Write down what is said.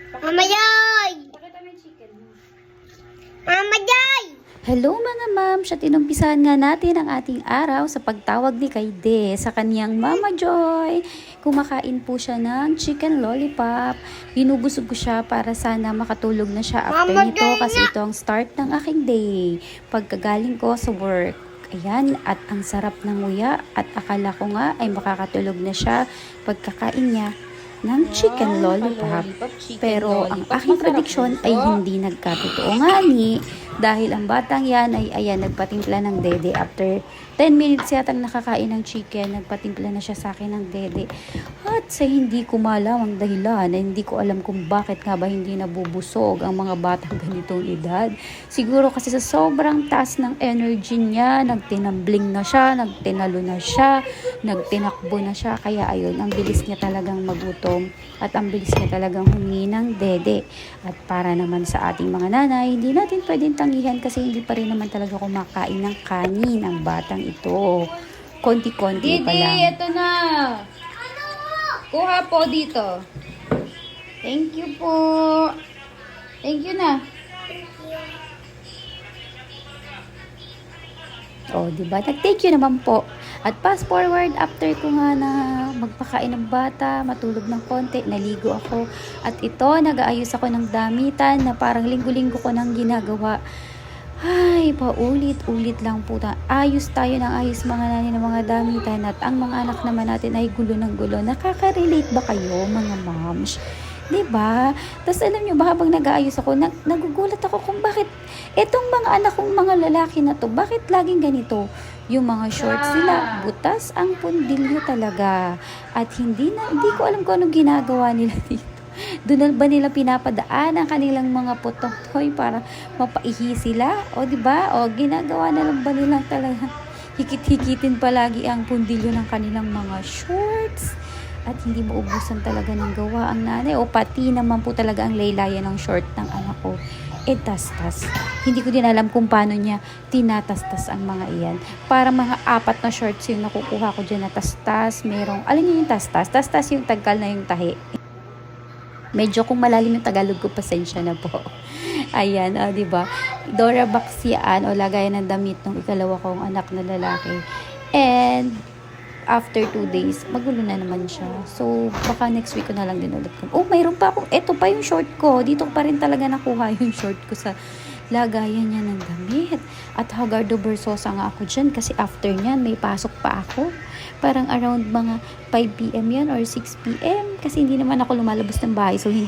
Mama Joy! Pakita mo yung chicken mo. Mama Joy! Hello mga ma'am, siya tinumpisahan nga natin ang ating araw sa pagtawag ni Kaide sa kaniyang Mama Joy. Kumakain po siya ng chicken lollipop. Binubusog ko siya para sana makatulog na siya after Mama nito Joy kasi ito ang start ng aking day. Pagkagaling ko sa work. Ayan, at ang sarap ng nguya at akala ko nga ay makakatulog na siya pagkakain niya ng chicken lollipop. Pero ang aking prediksyon ay hindi nagkatotoo nga ni dahil ang batang yan ay ayan nagpatimpla ng dede after 10 minutes yata nakakain ng chicken, nagpatimpla na siya sa akin ng dede. At sa hindi ko malam ang dahilan, na hindi ko alam kung bakit nga ba hindi nabubusog ang mga batang ganitong edad. Siguro kasi sa sobrang taas ng energy niya, nagtinambling na siya, nagtinalo na siya, nagtinakbo na siya. Kaya ayun, ang bilis niya talagang magutom at ang bilis niya talagang humingi ng dede. At para naman sa ating mga nanay, hindi natin pwedeng tangihan kasi hindi pa rin naman talaga kumakain ng kanin ang batang ito. Konti-konti pa lang. Didi, ito na. Kuha po dito. Thank you po. Thank you na. Oh, di ba? Nag-thank you naman po. At fast forward, after ko nga na magpakain ng bata, matulog ng konti, naligo ako. At ito, nag-aayos ako ng damitan na parang linggo-linggo ko nang ginagawa. Ay, paulit-ulit lang po. Ayos tayo ng ayos mga nani ng mga damitan at ang mga anak naman natin ay gulo ng gulo. Nakaka-relate ba kayo mga moms? Diba? Tapos alam nyo ba habang nag-aayos ako, nagugulat ako kung bakit etong mga anak kong mga lalaki na to, bakit laging ganito? Yung mga shorts nila, butas ang pundilyo talaga. At hindi ko alam kung anong ginagawa nila dito. Doon ba nila pinapadaan ang kanilang mga putotoy para mapaihi sila? O diba? O ginagawa na lang ba nilang talaga hikit-hikitin palagi ang pundilyo ng kanilang mga shorts? At hindi maubusan talaga ng gawa ang nanay. O pati naman po talaga ang laylayan ng short ng anak ko. Tas-tas. Hindi ko din alam kung paano niya tinatastas ang mga iyan. Para mga 4 na shorts yung nakukuha ko dyan na tas-tas. Merong, alin niyo yung tas-tas? Tas-tas yung tagkal na yung tahi. Medyo kung malalim yung Tagalog ko, pasensya na po. Ayan, diba? Dora box yan o lagayan ng damit ng ikalawa kong anak na lalaki. And after 2 days, magulo na naman siya. So, baka next week ko na lang din ulit. Oh, mayroon pa ako. Ito pa yung short ko. Dito pa rin talaga nakuha yung short ko sa lagayan niya ng damit. At Hagardo Versosa nga ako dyan kasi after niyan, may pasok pa ako. Parang around mga 5 p.m. yan or 6 p.m. Kasi hindi naman ako lumalabas ng bahay. So, hindi